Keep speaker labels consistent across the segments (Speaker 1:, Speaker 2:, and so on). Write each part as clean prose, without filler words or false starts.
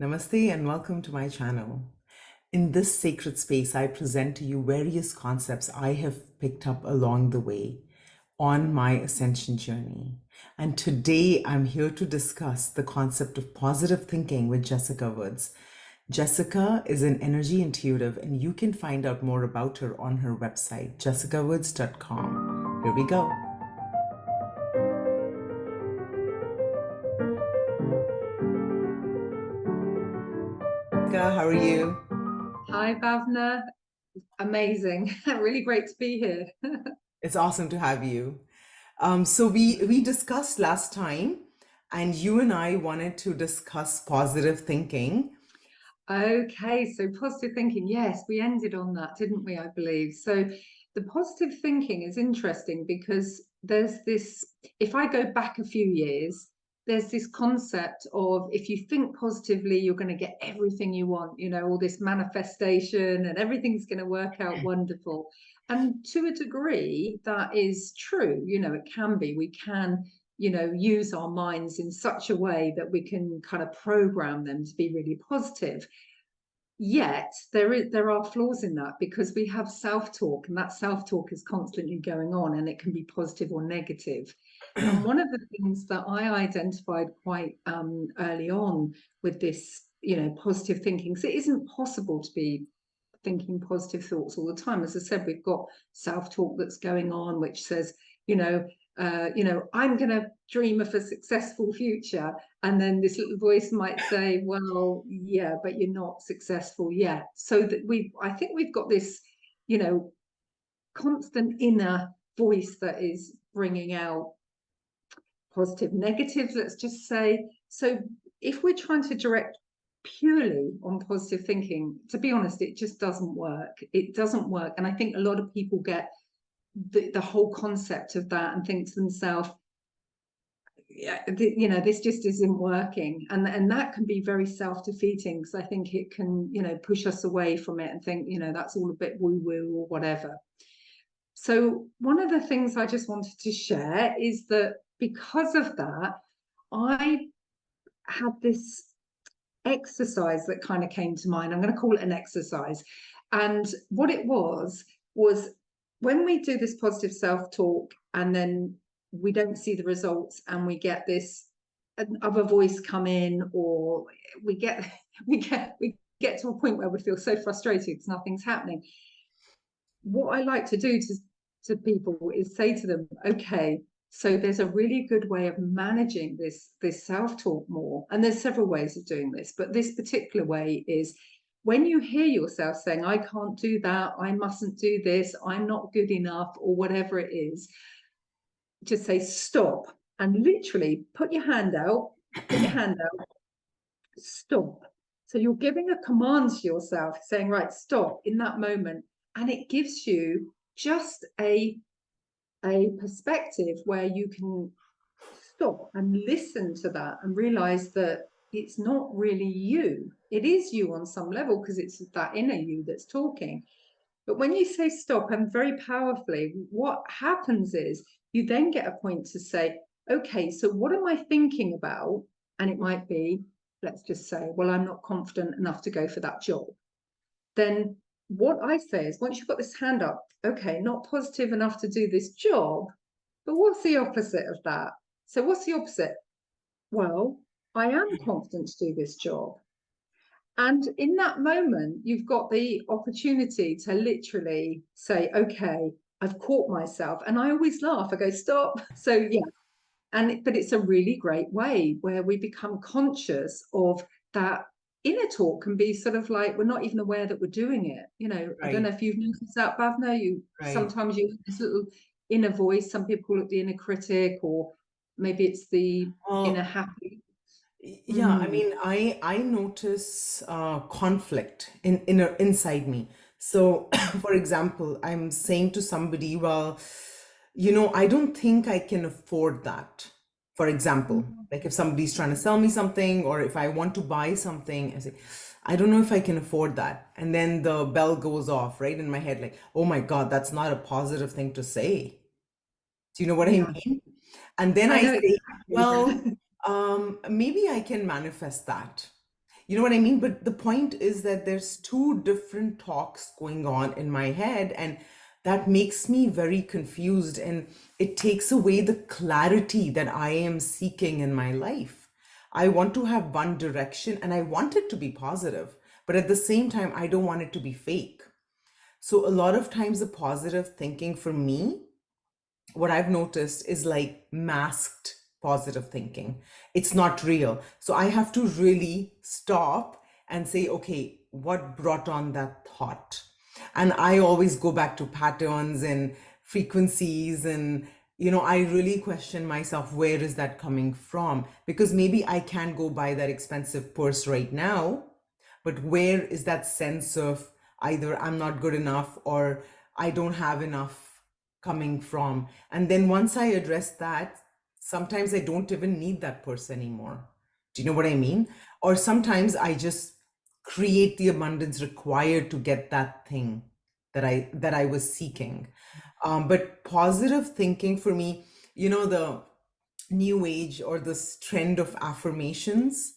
Speaker 1: Namaste and welcome to my channel. In this sacred space, I present to you various concepts I have picked up along the way on my ascension journey. And today I'm here to discuss the concept of positive thinking with Jessica Woods. Jessica is an energy intuitive, and you can find out more about her on her website, jessicawoods.com. Here we go. Jessica, how are you?
Speaker 2: Hi, Bhavna. Amazing. Really great to be here.
Speaker 1: It's awesome to have you. So we discussed last time, and you and I wanted to discuss positive thinking.
Speaker 2: Okay, so positive thinking. Yes, we ended on that, didn't we? I believe. So the positive thinking is interesting because there's this, if I go back a few years, there's this concept of if you think positively, you're going to get everything you want, all this manifestation and everything's going to work out wonderful. And to a degree, that is true. It can be. We can use our minds in such a way that we can kind of program them to be really positive. Yet there are flaws in that because we have self-talk, and that self-talk is constantly going on, and it can be positive or negative. And one of the things that I identified quite early on with this, positive thinking, so it isn't possible to be thinking positive thoughts all the time. As I said, we've got self-talk that's going on, which says, you know, I'm going to dream of a successful future. And then this little voice might say, well, yeah, but you're not successful yet. So that I think we've got this, constant inner voice that is bringing out positive, negatives, let's just say. So if we're trying to direct purely on positive thinking, to be honest, it just doesn't work. It doesn't work. And I think a lot of people get the whole concept of that and think to themselves, yeah, this just isn't working. And that can be very self-defeating, because I think it can, push us away from it and think, that's all a bit woo-woo or whatever. So one of the things I just wanted to share is that because of that, I had this exercise that kind of came to mind. I'm going to call it an exercise. And what it was when we do this positive self-talk and then we don't see the results and we get this other voice come in, or we get to a point where we feel so frustrated because nothing's happening. What I like to do to people is say to them, okay, so there's a really good way of managing this self-talk more. And there's several ways of doing this, but this particular way is when you hear yourself saying, I can't do that, I mustn't do this, I'm not good enough, or whatever it is, just say stop and literally put your hand out, stop. So you're giving a command to yourself saying, right, stop in that moment. And it gives you just a perspective where you can stop and listen to that and realize that it's not really you. It is you on some level because it's that inner you that's talking. But when you say stop, and very powerfully, what happens is you then get a point to say, okay, so what am I thinking about? And it might be, let's just say, well, I'm not confident enough to go for that job. Then what I say is, once you've got this hand up, okay, not positive enough to do this job, but what's the opposite of that? So what's the opposite? Well, I am confident to do this job. And in that moment, you've got the opportunity to literally say, okay, I've caught myself. And I always laugh. I go, stop. So yeah. But it's a really great way where we become conscious of that. Inner talk can be sort of like we're not even aware that we're doing it. I don't know
Speaker 1: Right,
Speaker 2: if you've noticed that, Bhavna.
Speaker 1: right.
Speaker 2: Sometimes you have this little inner voice. Some people call it the inner critic, or maybe it's the inner
Speaker 1: Well,
Speaker 2: happy.
Speaker 1: yeah, I
Speaker 2: Mm.
Speaker 1: mean, I notice conflict inside me. So, for example, I'm saying to somebody, well, I don't think I can afford that. For example, like if somebody's trying to sell me something, or if I want to buy something, I say, I don't know if I can afford that. And then the bell goes off, right, in my head, like, oh my God, that's not a positive thing to say. Do you know what I
Speaker 2: Yeah,
Speaker 1: mean? And then
Speaker 2: I
Speaker 1: I
Speaker 2: know
Speaker 1: say,
Speaker 2: exactly.
Speaker 1: well, maybe I can manifest that. You know what I mean? But the point is that there's two different talks going on in my head, and that makes me very confused, and it takes away the clarity that I am seeking in my life. I want to have one direction and I want it to be positive, but at the same time, I don't want it to be fake. So a lot of times, the positive thinking for me, what I've noticed is like masked positive thinking. It's not real. So I have to really stop and say, okay, what brought on that thought? And I always go back to patterns and frequencies, and I really question myself, where is that coming from? Because maybe I can't go buy that expensive purse right now, but where is that sense of either I'm not good enough or I don't have enough coming from? And then once I address that, sometimes I don't even need that person anymore. Do you know what I mean? Or sometimes I just create the abundance required to get that thing that I was seeking. But positive thinking for me, the new age or this trend of affirmations,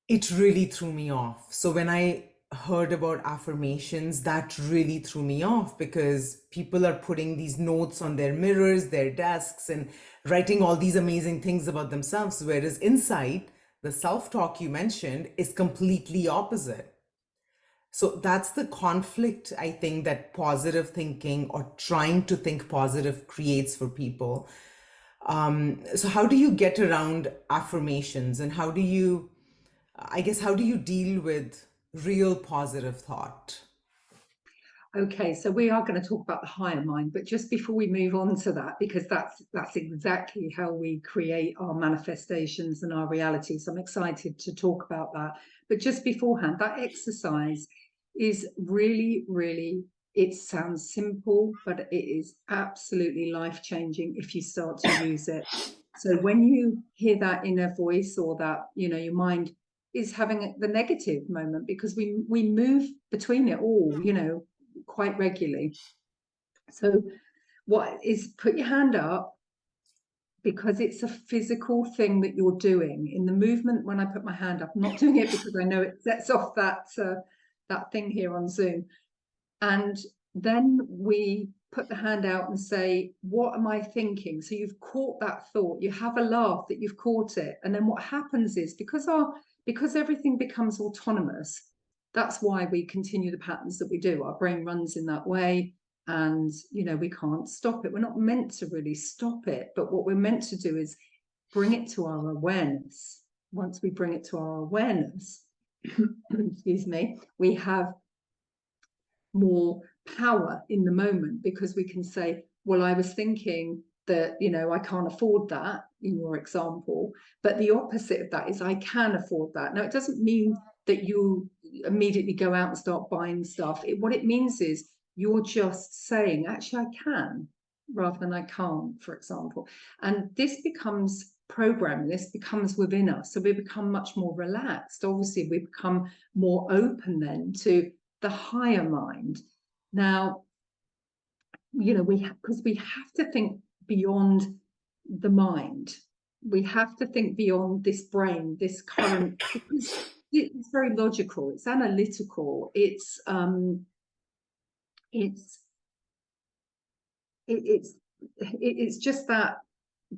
Speaker 1: it really threw me off. So when I heard about affirmations, that really threw me off, because people are putting these notes on their mirrors, their desks, and writing all these amazing things about themselves. Whereas inside, the self talk you mentioned is completely opposite. So that's the conflict, I think, that positive thinking or trying to think positive creates for people. So, how do you get around affirmations, and how do you deal with real positive thought?
Speaker 2: Okay, so we are going to talk about the higher mind, but just before we move on to that, because that's exactly how we create our manifestations and our reality. So I'm excited to talk about that. But just beforehand, that exercise is really, really, it sounds simple, but it is absolutely life-changing if you start to use it. So when you hear that inner voice, or that, your mind is having the negative moment, because we move between it all, quite regularly. So what is, put your hand up, because it's a physical thing that you're doing in the movement. When I put my hand up, I'm not doing it because I know it sets off that thing here on Zoom. And then we put the hand out and say, what am I thinking? So you've caught that thought, you have a laugh that you've caught it. And then what happens is, because everything becomes autonomous, that's why we continue the patterns that we do. Our brain runs in that way, and we can't stop it. We're not meant to really stop it, but what we're meant to do is bring it to our awareness. Once we bring it to our awareness, excuse me, we have more power in the moment, because we can say, well, I was thinking that, I can't afford that, in your example, but the opposite of that is I can afford that. Now, it doesn't mean that you immediately go out and start buying stuff. What it means is you're just saying, actually, I can, rather than I can't, for example. And this becomes programming, this becomes within us. So we become much more relaxed. Obviously, we become more open then to the higher mind. Now, because we have to think beyond the mind. We have to think beyond this brain, this current, because it's very logical, it's analytical, it's just that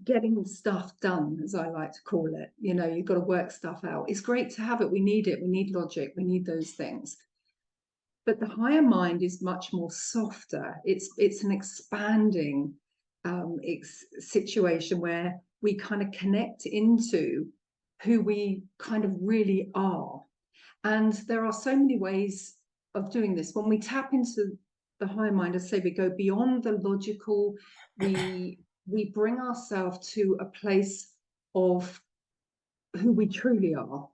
Speaker 2: getting stuff done, as I like to call it. You've got to work stuff out. It's great to have it. We need it. We need logic. We need those things. But the higher mind is much more softer. It's an expanding situation where we kind of connect into who we kind of really are. And there are so many ways of doing this. When we tap into the higher mind, as I say, we go beyond the logical. We bring ourselves to a place of who we truly are.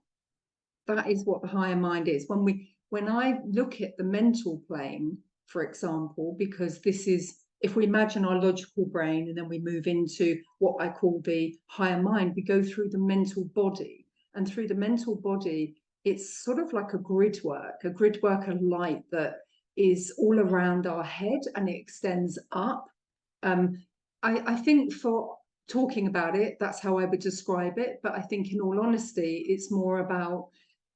Speaker 2: That is what the higher mind is. When I look at the mental plane, for example, because this is, if we imagine our logical brain and then we move into what I call the higher mind, we go through the mental body. And through the mental body, it's sort of like a grid work of light that is all around our head, and it extends up. I think, for talking about it, that's how I would describe it. But I think, in all honesty, it's more about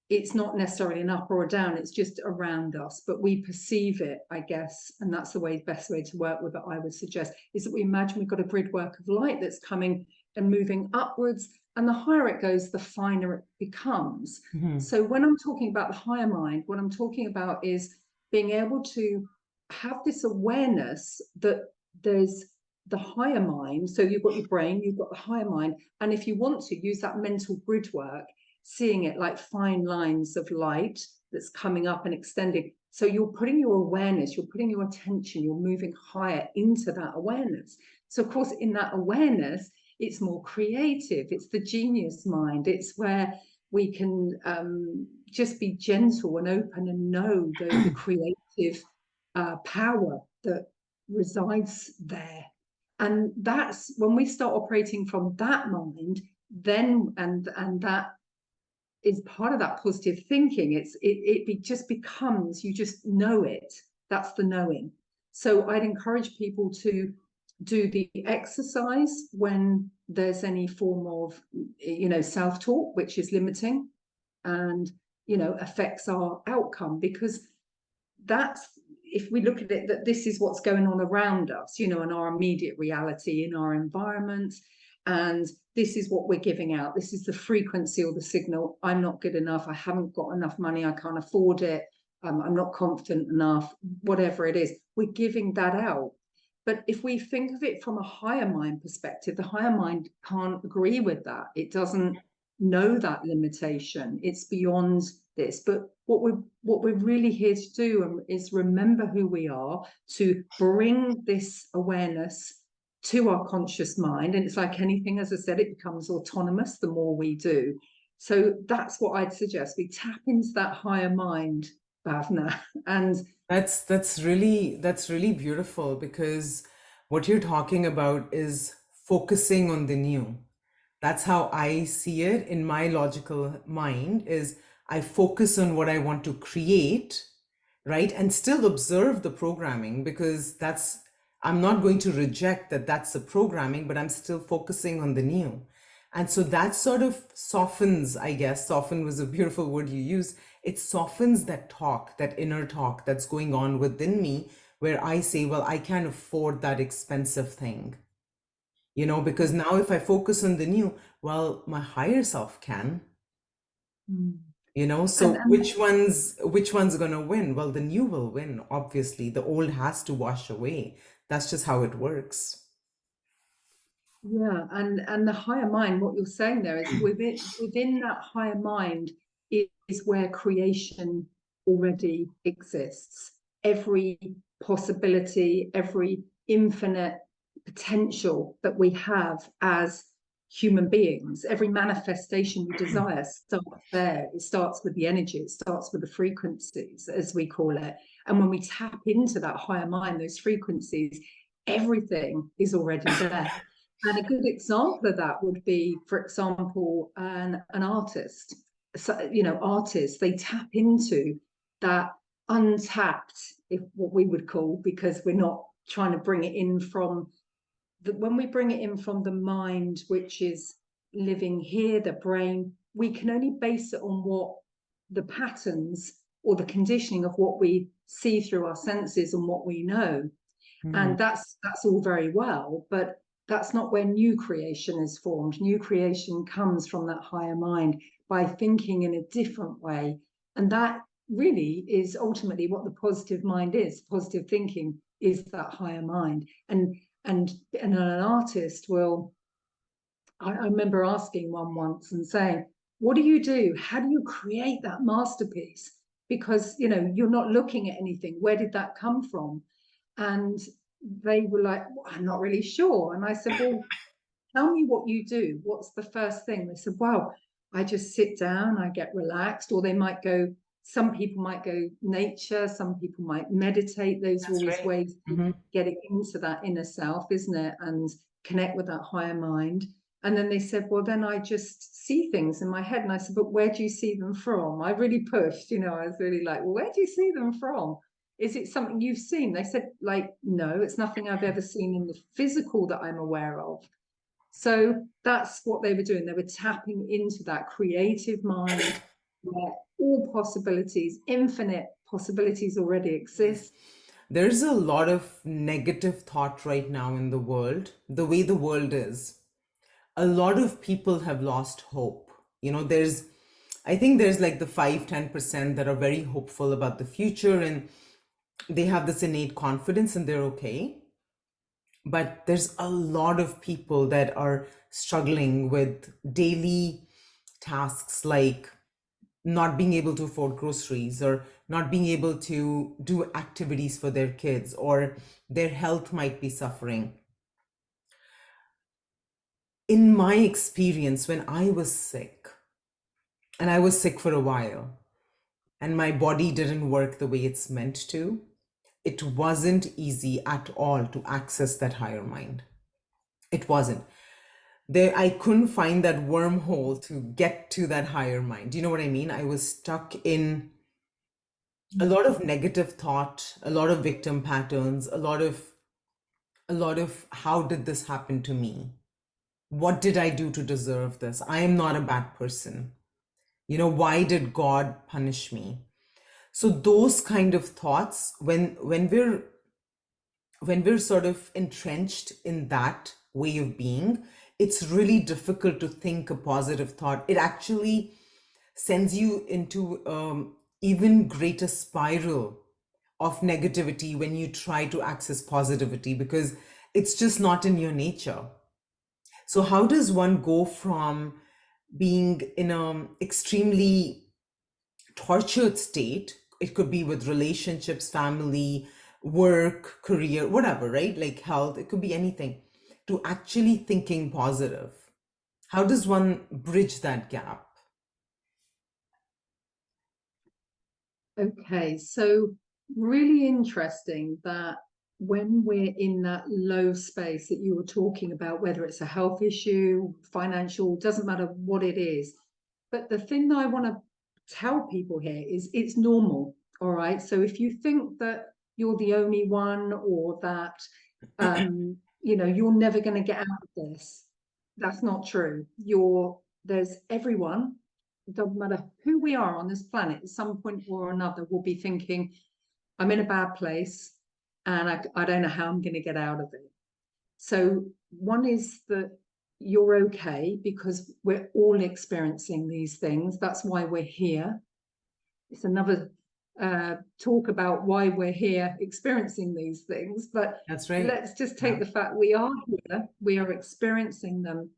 Speaker 2: it's not necessarily an up or a down, it's just around us, but we perceive it, I guess, and that's the best way to work with it, I would suggest, is that we imagine we've got a grid work of light that's coming and moving upwards, and the higher it goes, the finer it becomes. So when I'm talking about the higher mind, what I'm talking about is being able to have this awareness that there's the higher mind. So you've got your brain, you've got the higher mind, and if you want to use that mental grid work, seeing it like fine lines of light that's coming up and extending. So you're putting your awareness, you're putting your attention, you're moving higher into that awareness. So of course, in that awareness, it's more creative. It's the genius mind. It's where we can just be gentle and open and know the creative power that resides there. And that's when we start operating from that mind, then and that is part of that positive thinking. It just becomes, you just know it. That's the knowing. So I'd encourage people to do the exercise when there's any form of, self-talk, which is limiting and, affects our outcome, because that's, if we look at it, that this is what's going on around us, in our immediate reality, in our environment, and this is what we're giving out. This is the frequency or the signal. I'm not good enough. I haven't got enough money. I can't afford it. I'm not confident enough. Whatever it is, we're giving that out. But if we think of it from a higher mind perspective, the higher mind can't agree with that. It doesn't know that limitation. It's beyond this. But what we're really here to do is remember who we are, to bring this awareness to our conscious mind. And it's like anything, as I said, it becomes autonomous the more we do. So that's what I'd suggest. We tap into that higher mind, Bhavna. And
Speaker 1: That's really beautiful, because what you're talking about is focusing on the new. That's how I see it in my logical mind, is I focus on what I want to create, right? And still observe the programming, because I'm not going to reject that that's the programming, but I'm still focusing on the new. And so that sort of softens, I guess, soften was a beautiful word you used. It softens that talk, that inner talk that's going on within me, where I say, well, I can't afford that expensive thing, because now if I focus on the new, well, my higher self can, so which one's gonna win? Well, the new will win, obviously. The old has to wash away. That's just how it works.
Speaker 2: yeah, and the higher mind, what you're saying there is within that higher mind is where creation already exists. Every possibility, every infinite potential that we have as human beings, every manifestation we desire starts there. It starts with the energy, it starts with the frequencies, as we call it. And when we tap into that higher mind, those frequencies, everything is already there. And a good example of that would be, for example, an artist. So, artists, they tap into that untapped, if what we would call, because we're not trying to bring it in from when we bring it in from the mind, which is living here, the brain, we can only base it on what the patterns or the conditioning of what we see through our senses and what we know. And that's all very well, but that's not where new creation is formed. New creation comes from that higher mind by thinking in a different way. And that really is ultimately what the positive mind is. Positive thinking is that higher mind. And an artist will, I remember asking one once and saying, what do you do? How do you create that masterpiece? Because, you're not looking at anything. Where did that come from? And they were like, well, I'm not really sure. And I said, well, tell me what you do. What's the first thing? They said, well, I just sit down, I get relaxed. Or they might go, some people might go nature, some people might meditate. Those are always ways to get it into that inner self, isn't it? And connect with that higher mind. And then they said, well, then I just see things in my head. And I said, but where do you see them from? I really pushed, I was really like, well, where do you see them from? Is it something you've seen? They said, like, no, it's nothing I've ever seen in the physical that I'm aware of. So that's what they were doing. They were tapping into that creative mind where all possibilities, infinite possibilities already exist.
Speaker 1: There's a lot of negative thought right now in the world, the way the world is. A lot of people have lost hope. You know, I think there's like the 5-10% that are very hopeful about the future and they have this innate confidence and they're okay. But there's a lot of people that are struggling with daily tasks like not being able to afford groceries or not being able to do activities for their kids, or their health might be suffering. In my experience, when I was sick, and I was sick for a while, and my body didn't work the way it's meant to, it wasn't easy at all to access that higher mind. It wasn't. There, I couldn't find that wormhole to get to that higher mind. Do you know what I mean? I was stuck in a lot of negative thought, a lot of victim patterns, a lot of how did this happen to me? What did I do to deserve this? I am not a bad person. You know, why did God punish me? So those kind of thoughts, when we're sort of entrenched in that way of being, it's really difficult to think a positive thought. It actually sends you into even greater spiral of negativity when you try to access positivity, because it's just not in your nature. So how does one go from being in an extremely tortured state? It could be with relationships, family, work, career, whatever, right? Like health, it could be anything, to actually thinking positive. How does one bridge that gap?
Speaker 2: Okay, so really interesting that when we're in that low space that you were talking about, whether it's a health issue, financial, doesn't matter what it is. But the thing that I want to tell people here is it's normal. All right. So if you think that you're the only one, or that you're never going to get out of this, that's not true. There's everyone, it doesn't matter who we are on this planet, at some point or another, will be thinking, I'm in a bad place and I don't know how I'm going to get out of it. So one is that you're okay, because we're all experiencing these things. That's why we're here. It's another talk about why we're here experiencing these things. But
Speaker 1: That's right.
Speaker 2: let's just take
Speaker 1: Yeah.
Speaker 2: the fact we are here, we are experiencing them.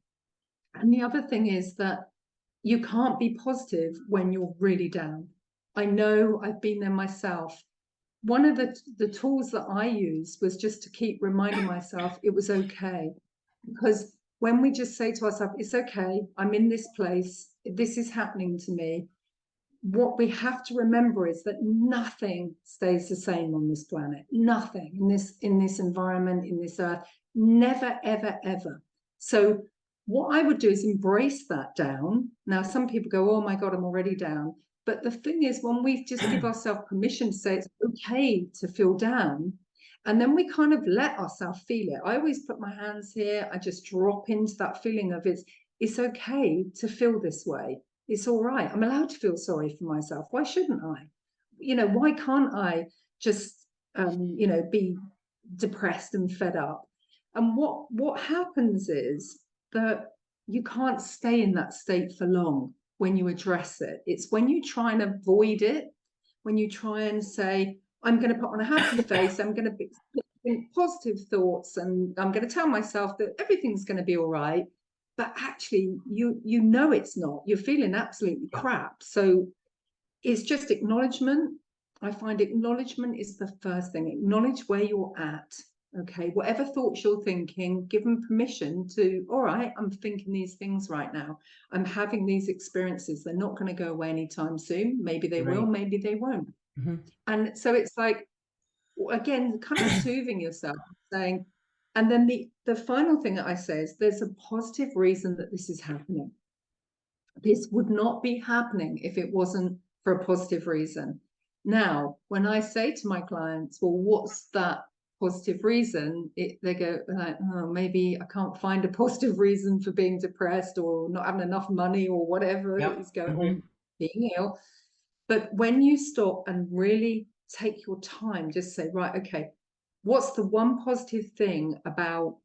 Speaker 2: And the other thing is that you can't be positive when you're really down. I know, I've been there myself. One of the tools that I used was just to keep reminding myself it was okay. Because when we just say to ourselves, it's okay, I'm in this place, this is happening to me, what we have to remember is that nothing stays the same on this planet. Nothing in this environment, in this earth, never, ever, ever. So what I would do is embrace that down. Now, some people go, oh my God, I'm already down. But the thing is, when we just give ourselves permission to say it's okay to feel down, and then we kind of let ourselves feel it. I always put my hands here. I just drop into that feeling of it's okay to feel this way. It's all right. I'm allowed to feel sorry for myself. Why shouldn't I? Why can't I just, be depressed and fed up? And what happens is that you can't stay in that state for long when you address it. It's when you try and avoid it, when you try and say, I'm going to put on a happy face, I'm going to think positive thoughts, and I'm going to tell myself that everything's going to be all right. But actually, you know it's not. You're feeling absolutely
Speaker 1: Yeah.
Speaker 2: crap. So it's just acknowledgement. I find acknowledgement is the first thing. Acknowledge where you're at. Okay, whatever thoughts you're thinking, give them permission to, all right, I'm thinking these things right now. I'm having these experiences. They're not going to go away anytime soon. Maybe they will,
Speaker 1: Right.
Speaker 2: maybe they won't.
Speaker 1: Mm-hmm.
Speaker 2: And so it's like, again, kind of soothing yourself, saying, and then the final thing that I say is there's a positive reason that this is happening. This would not be happening if it wasn't for a positive reason. Now, when I say to my clients, well, what's that positive reason? They go like, oh, maybe I can't find a positive reason for being depressed or not having enough money or whatever
Speaker 1: Yep.
Speaker 2: is going, or
Speaker 1: Mm-hmm.
Speaker 2: being ill. But when you stop and really take your time, just say, right, okay, what's the one positive thing about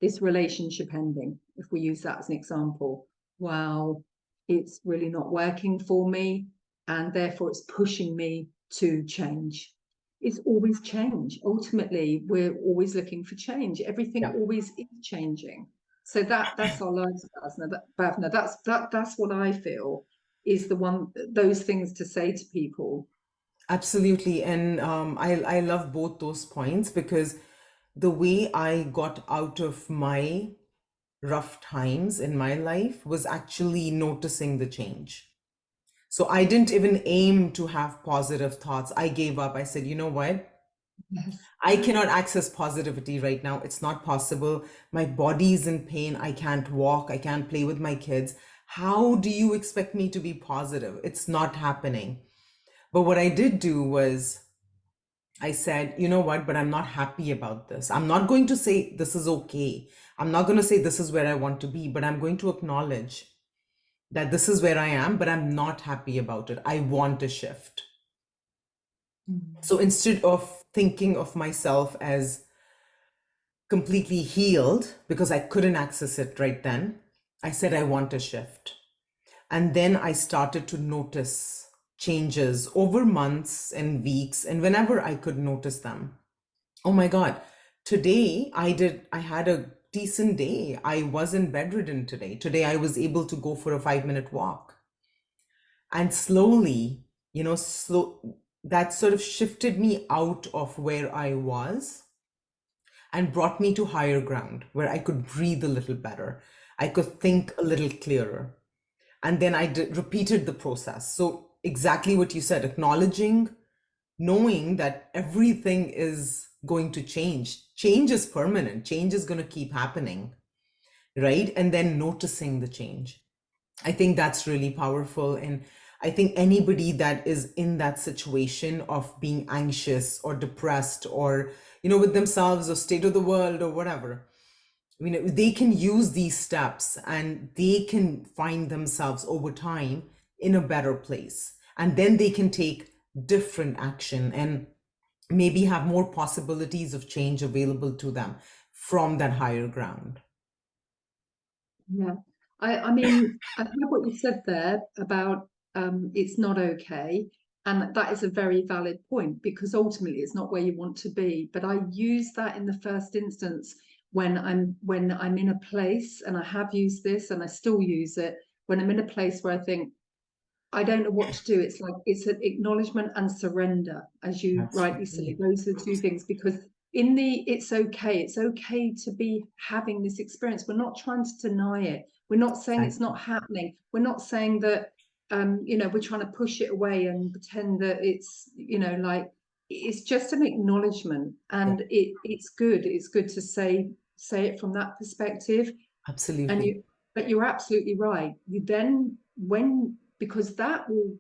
Speaker 2: this relationship ending? If we use that as an example, well, it's really not working for me, and therefore it's pushing me to change. It's always change. Ultimately, we're always looking for change. Everything
Speaker 1: Yeah.
Speaker 2: always is changing. So that's our lives, Bhavna. That's what I feel is the one, those things to say to people.
Speaker 1: Absolutely. And I love both those points because the way I got out of my rough times in my life was actually noticing the change. So I didn't even aim to have positive thoughts. I gave up. I said, you know what?
Speaker 2: Yes.
Speaker 1: I cannot access positivity right now. It's not possible. My body is in pain. I can't walk. I can't play with my kids. How do you expect me to be positive? It's not happening. But what I did do was I said, you know what, but I'm not happy about this. I'm not going to say this is okay. I'm not going to say this is where I want to be, but I'm going to acknowledge that this is where I am, but I'm not happy about it. I want a shift.
Speaker 2: Mm.
Speaker 1: So instead of thinking of myself as completely healed because I couldn't access it right then, I said, I want a shift. And then I started to notice changes over months and weeks, and whenever I could notice them. Oh my God, today I had a decent day. I wasn't bedridden today. Today I was able to go for a 5 minute walk. And slowly, that sort of shifted me out of where I was and brought me to higher ground where I could breathe a little better. I could think a little clearer. And then repeated the process. So, exactly what you said, acknowledging, knowing that everything is going to change. Change is permanent, change is going to keep happening, right? And then noticing the change. I think that's really powerful. And I think anybody that is in that situation of being anxious or depressed or, with themselves or state of the world or whatever, they can use these steps and they can find themselves over time in a better place. And then they can take different action and maybe have more possibilities of change available to them from that higher ground.
Speaker 2: Yeah. I mean, I heard what you said there about it's not okay. And that is a very valid point because ultimately it's not where you want to be. But I use that in the first instance when I'm in a place, and I have used this and I still use it when I'm in a place where I think I don't know what to do. It's like it's an acknowledgement and surrender, as you
Speaker 1: That's
Speaker 2: rightly say.
Speaker 1: right.
Speaker 2: Those are the two things because it's okay to be having this experience. We're not trying to deny it. We're not saying it's
Speaker 1: Exactly.
Speaker 2: not happening. We're not saying that we're trying to push it away and pretend that it's, like it's just an acknowledgement.
Speaker 1: Yeah,
Speaker 2: And it's good. It's good to say it from that perspective. And
Speaker 1: absolutely.
Speaker 2: but you're absolutely right. You then when because that will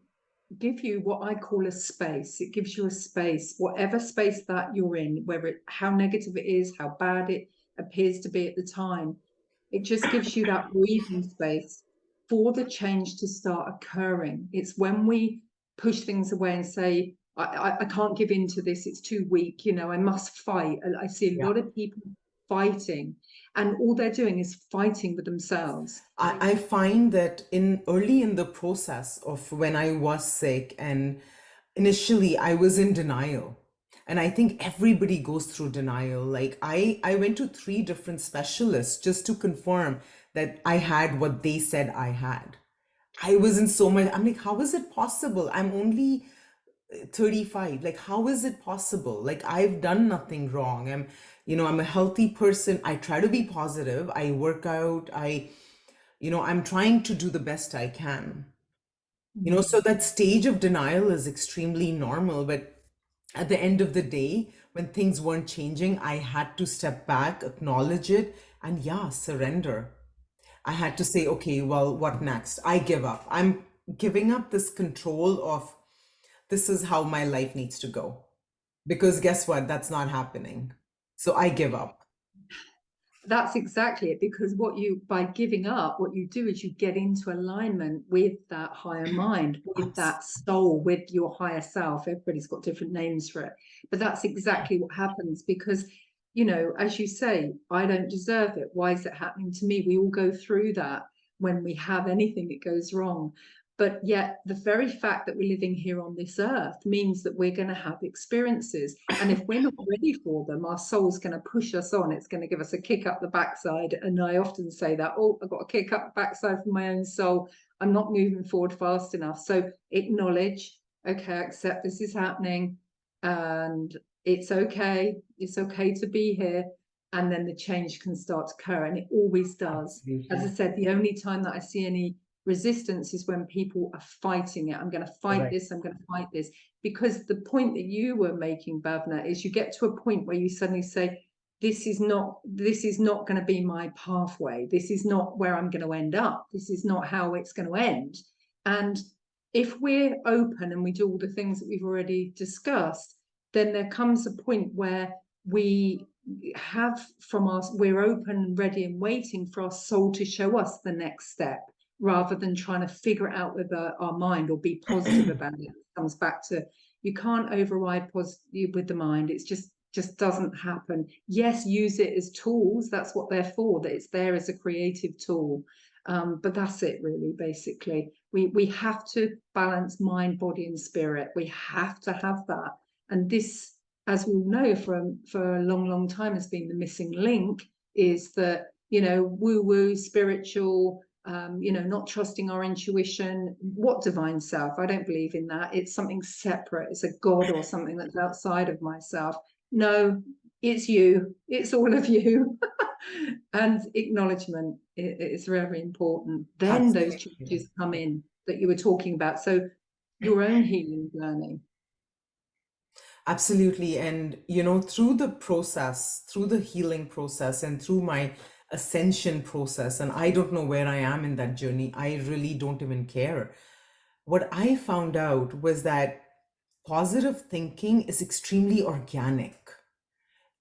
Speaker 2: give you what I call a space. It gives you a space, whatever space that you're in, how negative it is, how bad it appears to be at the time. It just gives you that breathing space for the change to start occurring. It's when we push things away and say, I can't give in to this, it's too weak, I must fight. I see a
Speaker 1: Yeah.
Speaker 2: lot of people fighting, and all they're doing is fighting with themselves.
Speaker 1: I find that in early in the process of when I was sick and initially I was in denial. And I think everybody goes through denial. Like I went to three different specialists just to confirm that I had what they said I had. I was in so much, I'm like, how is it possible? I'm only 35. Like, how is it possible? Like, I've done nothing wrong. I'm a healthy person. I try to be positive. I work out. I'm trying to do the best I can. So that stage of denial is extremely normal. But at the end of the day, when things weren't changing, I had to step back, acknowledge it, and yeah, surrender. I had to say, okay, well, what next? I give up. I'm giving up this control of this is how my life needs to go. Because guess what? That's not happening. So I give up.
Speaker 2: That's exactly it, because by giving up, what you do is you get into alignment with that higher mind, with
Speaker 1: Abs-
Speaker 2: that soul, with your higher self. Everybody's got different names for it, but that's exactly what happens because, as you say, I don't deserve it. Why is it happening to me? We all go through that when we have anything that goes wrong. But yet, the very fact that we're living here on this earth means that we're going to have experiences. And if we're not ready for them, our soul's going to push us on. It's going to give us a kick up the backside. And I often say that, oh, I've got a kick up the backside from my own soul. I'm not moving forward fast enough. So acknowledge, okay, I accept this is happening. And it's okay. It's okay to be here. And then the change can start to occur. And it always does. As I
Speaker 1: Absolutely.
Speaker 2: said, the only time that I see any resistance is when people are fighting it. I'm going to fight
Speaker 1: Correct.
Speaker 2: this. I'm going to fight this. Because the point that you were making, Bhavna, is you get to a point where you suddenly say, this is not going to be my pathway. This is not where I'm going to end up. This is not how it's going to end. And if we're open and we do all the things that we've already discussed, then there comes a point where we we're open and ready and waiting for our soul to show us the next step, rather than trying to figure it out with our mind or be positive about it. It comes back to, you can't override positive with the mind. It's just doesn't happen. Yes, use it as tools. That's what they're for, that it's there as a creative tool. But that's it really, basically. We have to balance mind, body and spirit. We have to have that. And this, as we all know, for a long time has been the missing link, is that, woo-woo, spiritual, not trusting our intuition. What divine self? I don't believe in that. It's something separate. It's a God or something that's outside of myself. No, it's you. It's all of you. And acknowledgement is very important. Then those
Speaker 1: Absolutely.
Speaker 2: changes come in that you were talking about. So your own healing journey.
Speaker 1: Absolutely. And, through the process, through the healing process, and through my ascension process, and I don't know where I am in that journey, I really don't even care. What I found out was that positive thinking is extremely organic.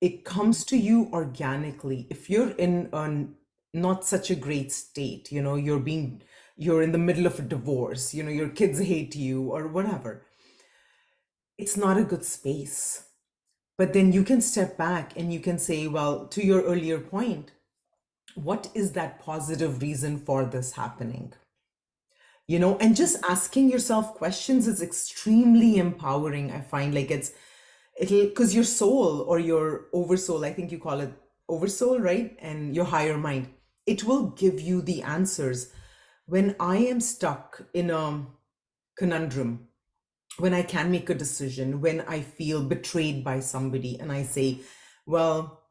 Speaker 1: It comes to you organically. If you're in a not such a great state, you're in the middle of a divorce, your kids hate you or whatever, it's not a good space. But then you can step back and you can say, well, to your earlier point, what is that positive reason for this happening? And just asking yourself questions is extremely empowering. I find like it'll, because your soul or your oversoul, I think you call it oversoul, right? And your higher mind, it will give you the answers. When I am stuck in a conundrum, when I can make a decision, when I feel betrayed by somebody and I say, well,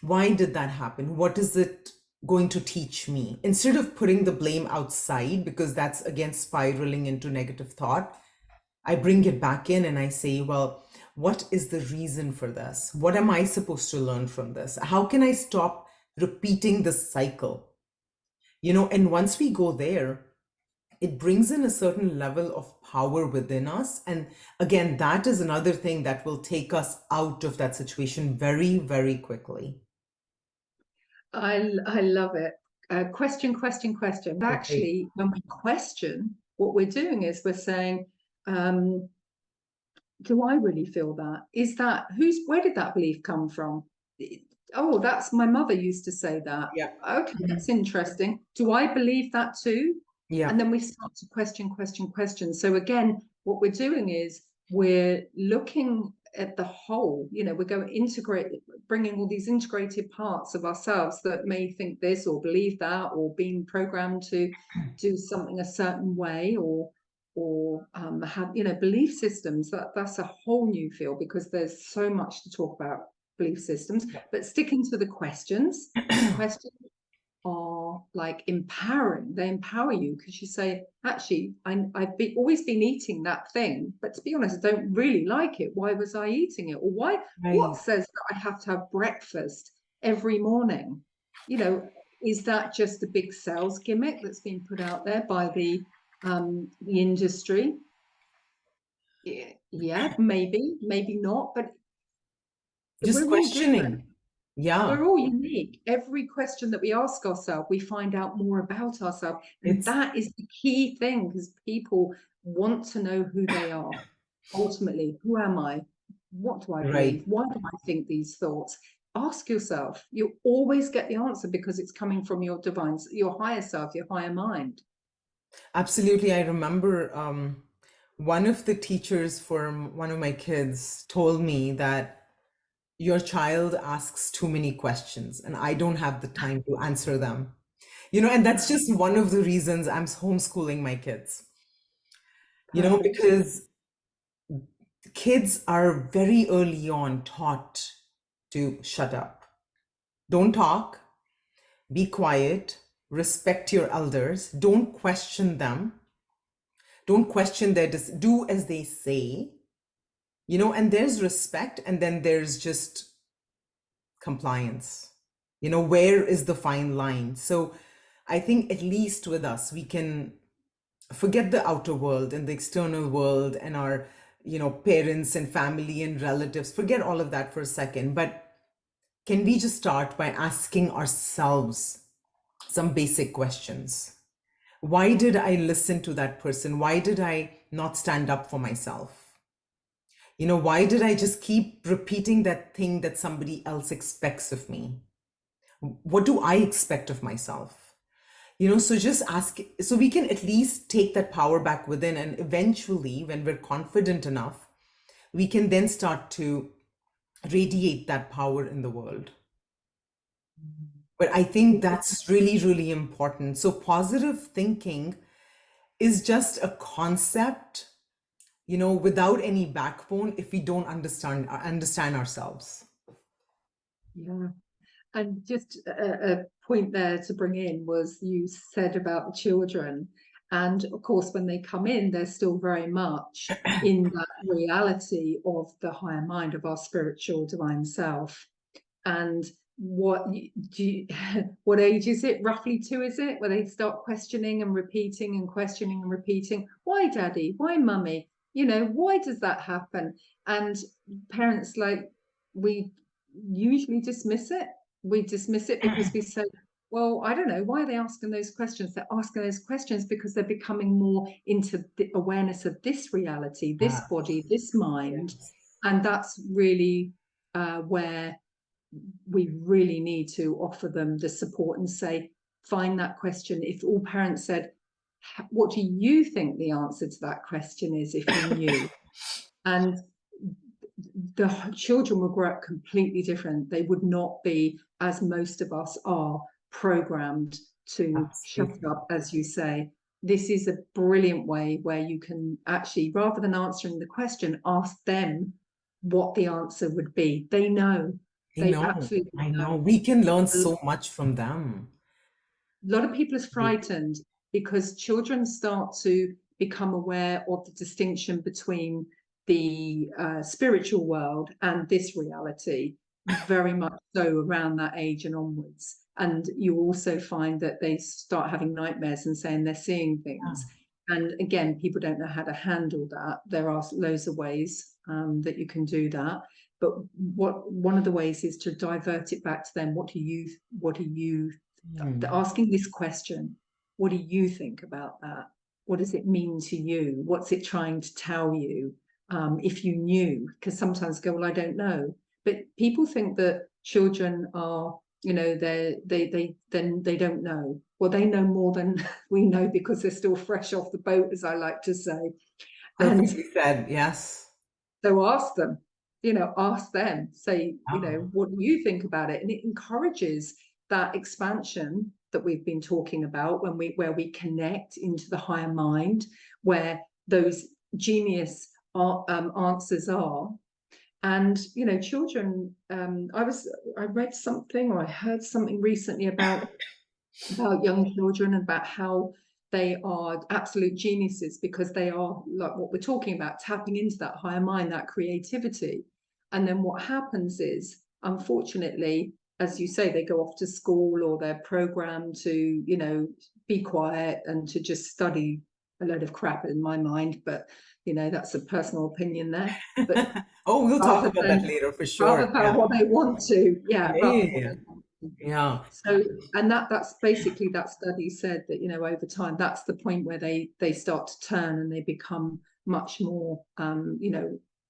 Speaker 1: why did that happen? What is it going to teach me? Instead of putting the blame outside, because that's again spiraling into negative thought, I bring it back in and I say, well, what is the reason for this? What am I supposed to learn from this? How can I stop repeating this cycle? And once we go there, it brings in a certain level of power within us. And again, that is another thing that will take us out of that situation very, very quickly.
Speaker 2: I love it. Question, question, question.
Speaker 1: Okay.
Speaker 2: Actually, when we question, what we're doing is we're saying, um, do I really feel that? Where did that belief come from? Oh, that's my mother used to say that.
Speaker 1: Yeah.
Speaker 2: Okay,
Speaker 1: Mhm.
Speaker 2: that's interesting. Do I believe that too?
Speaker 1: Yeah.
Speaker 2: And then we start to question, question, question. So again, what we're doing is we're looking at the whole, we're going to integrate, bringing all these integrated parts of ourselves that may think this or believe that, or being programmed to do something a certain way, or have belief systems. That's a whole new field, because there's so much to talk about belief systems. But sticking to the questions, are like empowering. They empower you, because you say, actually, always been eating that thing, but to be honest, I don't really like it. Why was I eating it? Or what
Speaker 1: Right.
Speaker 2: says that I have to have breakfast every morning? Is that just a big sales gimmick that's been put out there by the industry? Yeah, maybe not, but
Speaker 1: Just
Speaker 2: we're all different.
Speaker 1: questioning. Yeah,
Speaker 2: We're all unique. Every question that we ask ourselves, we find out more about ourselves. And
Speaker 1: it's
Speaker 2: that is the key thing, because people want to know who they are. Ultimately, who am I? What do I believe?
Speaker 1: right.
Speaker 2: Why do I think these thoughts? Ask yourself. You always get the answer because it's coming from your divine, your higher self, your higher mind.
Speaker 1: Absolutely. I remember one of the teachers for one of my kids told me that your child asks too many questions and I don't have the time to answer them. And that's just one of the reasons I'm homeschooling my kids.
Speaker 2: Perfect.
Speaker 1: Because kids are very early on taught to shut up. Don't talk, be quiet, respect your elders, don't question them, don't question their do as they say, and there's respect and then there's just compliance. Where is the fine line? So I think at least with us, we can forget the outer world and the external world and our, parents and family and relatives, forget all of that for a second. But can we just start by asking ourselves some basic questions? Why did I listen to that person? Why did I not stand up for myself? Why did I just keep repeating that thing that somebody else expects of me? What do I expect of myself? So just ask, so we can at least take that power back within. And eventually, when we're confident enough, we can then start to radiate that power in the world. But I think that's really, really important. So positive thinking is just a concept, without any backbone if we don't understand ourselves.
Speaker 2: Yeah. And just a point there to bring in was you said about the children. And of course, when they come in, they're still very much in that reality of the higher mind, of our spiritual divine self. And what age is it? Roughly 2, is it? Where they start questioning and repeating and questioning and repeating. Why, daddy? Why, mummy? Why does that happen? And parents, we usually dismiss it. We dismiss it because we say, well, I don't know, why are they asking those questions? They're asking those questions because they're becoming more into the awareness of this reality, this
Speaker 1: Ah,
Speaker 2: body, this mind.
Speaker 1: yes.
Speaker 2: And that's really where we really need to offer them the support and say, find that question. If all parents said, what do you think the answer to that question is, if you knew? And the children will grow up completely different. They would not be, as most of us are, programmed to shut
Speaker 1: Absolutely.
Speaker 2: up, as you say. This is a brilliant way where you can actually, rather than answering the question, ask them what the answer would be. They know.
Speaker 1: I
Speaker 2: They
Speaker 1: know,
Speaker 2: absolutely
Speaker 1: I know.
Speaker 2: know.
Speaker 1: We can learn
Speaker 2: A
Speaker 1: so much from them.
Speaker 2: lot of people are
Speaker 1: We-
Speaker 2: frightened because children start to become aware of the distinction between the spiritual world and this reality, very much so around that age and onwards. And you also find that they start having nightmares and saying they're seeing things. And again, people don't know how to handle that. There are loads of ways that you can do that. But one of the ways is to divert it back to them. What do you
Speaker 1: Hmm.
Speaker 2: asking this question? What do you think about that? What does it mean to you? What's it trying to tell you? If you knew, because sometimes go, well, I don't know. But people think that children are, they don't know. Well, they know more than we know because they're still fresh off the boat, as I like to say. And
Speaker 1: Perfectly said. Yes.
Speaker 2: so ask them, say,
Speaker 1: Oh,
Speaker 2: what do you think about it? And it encourages that expansion that we've been talking about where we connect into the higher mind, where those genius answers are. And children, I read something or I heard something recently about young children, about how they are absolute geniuses because they are, like what we're talking about, tapping into that higher mind, that creativity. And then what happens is, unfortunately, as you say, they go off to school or they're programmed to be quiet and to just study a load of crap, in my mind. But that's a personal opinion there. But
Speaker 1: Oh, we'll talk
Speaker 2: rather
Speaker 1: about that
Speaker 2: than
Speaker 1: later for
Speaker 2: rather
Speaker 1: sure.
Speaker 2: than
Speaker 1: Yeah.
Speaker 2: what they want to, yeah,
Speaker 1: Yeah,
Speaker 2: rather
Speaker 1: yeah,
Speaker 2: than what
Speaker 1: yeah.
Speaker 2: they want to.
Speaker 1: Yeah.
Speaker 2: So, and that's basically, that study said that, over time, that's the point where they start to turn and they become much more,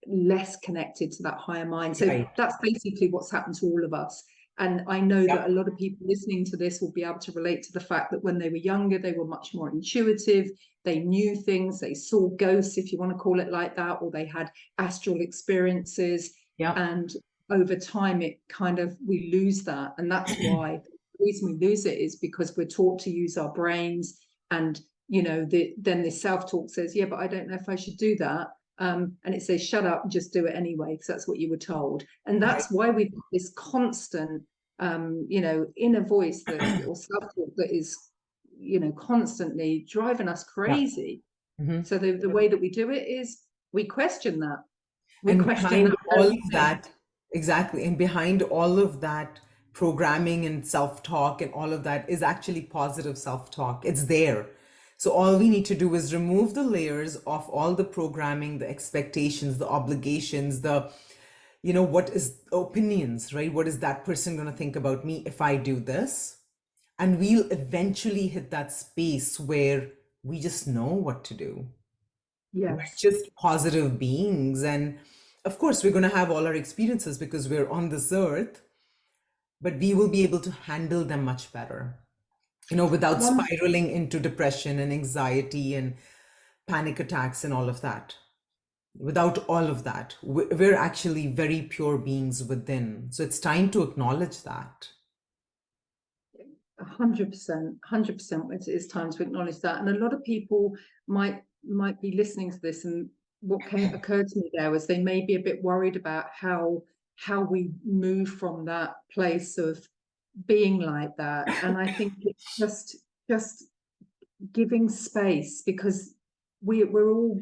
Speaker 2: less connected to that higher mind. So
Speaker 1: Right.
Speaker 2: that's basically what's happened to all of us. And I know that
Speaker 1: Yep.
Speaker 2: a lot of people listening to this will be able to relate to the fact that when they were younger, they were much more intuitive. They knew things, they saw ghosts, if you want to call it like that, or they had astral experiences.
Speaker 1: Yep.
Speaker 2: And over time, it kind of, we lose that. And that's why the reason we lose it is because we're taught to use our brains. And, then this self-talk says, yeah, but I don't know if I should do that. And it says, shut up and just do it anyway, because that's what you were told. And
Speaker 1: Right.
Speaker 2: that's why we've got this constant, inner voice or self-talk that is, constantly driving us
Speaker 1: Yeah.
Speaker 2: crazy.
Speaker 1: Hmm.
Speaker 2: So the way that we do it is we question that. We
Speaker 1: And
Speaker 2: question
Speaker 1: behind
Speaker 2: that
Speaker 1: all
Speaker 2: very
Speaker 1: of
Speaker 2: thing.
Speaker 1: that, exactly, and behind all of that programming and self-talk and all of that is actually positive self-talk. It's there. So all we need to do is remove the layers of all the programming, the expectations, the obligations, what is opinions, right? What is that person going to think about me if I do this? And we'll eventually hit that space where we just know what to do. We're
Speaker 2: Yes.
Speaker 1: just positive beings. And of course, we're going to have all our experiences because we're on this earth, but we will be able to handle them much better, without
Speaker 2: One
Speaker 1: spiraling into depression and anxiety and panic attacks and all of that. Without all of that, we're actually very pure beings within. So it's time to acknowledge that.
Speaker 2: 100%, 100%. It's time to acknowledge that. And a lot of people might be listening to this, and what occurred to me there was they may be a bit worried about how we move from that place of being like that. And I think it's just giving space, because we're all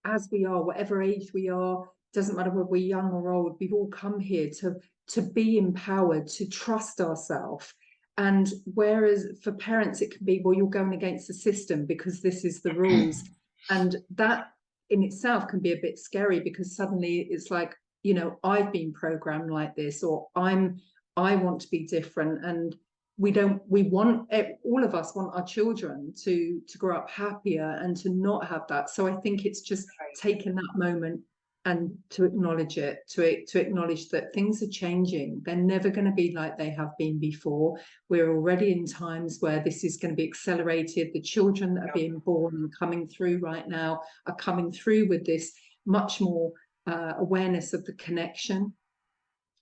Speaker 2: as we are, whatever age we are, doesn't matter whether we're young or old, we've all come here to be empowered, to trust ourselves. And whereas for parents, it can be, well, you're going against the system because this is the rules. And that in itself can be a bit scary, because suddenly it's like, I've been programmed like this, or I want to be different. And we want, all of us want our children to grow up happier and to not have that. So I think it's just taking that moment and to acknowledge it, to acknowledge that things are changing. They're never going to be like they have been before. We're already in times where this is going to be accelerated. The children that are being born and coming through right now are coming through with this much more awareness of the connection.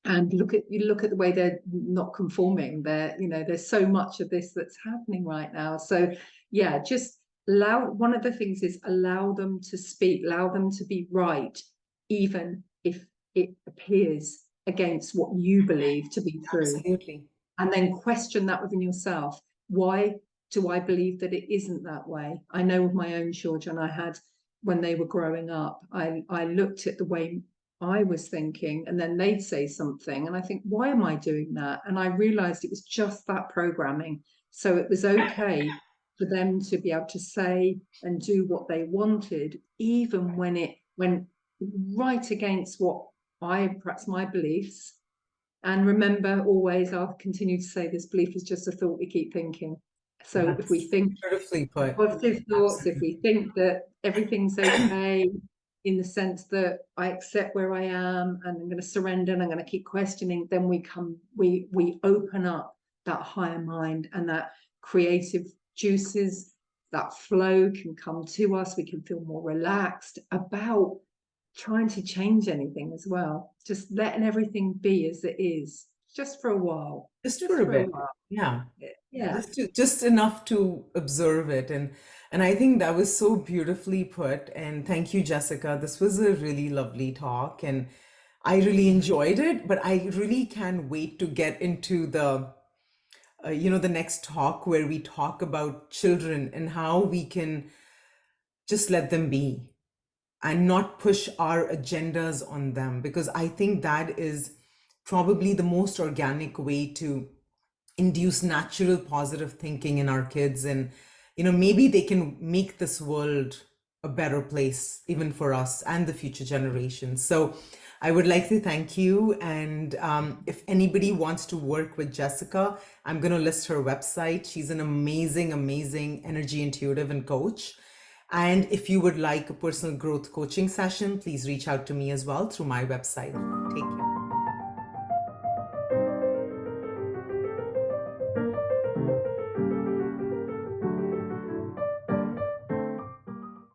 Speaker 2: And you look at the way they're not conforming. There's so much of this that's happening right now. So yeah, just one of the things is allow them to speak, allow them to be right, even if it appears against what you believe to be true.
Speaker 1: Absolutely.
Speaker 2: And then question that within yourself. Why do I believe that it isn't that way? I know with my own children, I had, when they were growing up, I looked at the way I was thinking, and then they'd say something, and I think, why am I doing that? And I realized it was just that programming. So it was okay for them to be able to say and do what they wanted, even when it went right against what perhaps my beliefs. And remember, always, I'll continue to say, this belief is just a thought we keep thinking. So if we
Speaker 1: That's
Speaker 2: think
Speaker 1: beautifully put.
Speaker 2: positive thoughts, if
Speaker 1: Absolutely.
Speaker 2: we think that everything's okay, in the sense that I accept where I am and I'm going to surrender and I'm going to keep questioning, then we open up that higher mind, and that creative juices, that flow can come to us. We can feel more relaxed about trying to change anything as well. Just letting everything be as it is, just for a while.
Speaker 1: Just for
Speaker 2: Just
Speaker 1: a
Speaker 2: for a
Speaker 1: bit.
Speaker 2: while.
Speaker 1: Yeah.
Speaker 2: Yeah.
Speaker 1: Just enough to observe it. And I think that was so beautifully put. And thank you, Jessica. This was a really lovely talk, and I really enjoyed it, but I really can't wait to get into the next talk where we talk about children and how we can just let them be and not push our agendas on them, because I think that is probably the most organic way to induce natural positive thinking in our kids. And maybe they can make this world a better place, even for us and the future generations. So I would like to thank you. And if anybody wants to work with Jessica, I'm going to list her website. She's an amazing, amazing energy intuitive and coach. And if you would like a personal growth coaching session, please reach out to me as well through my website. Take care.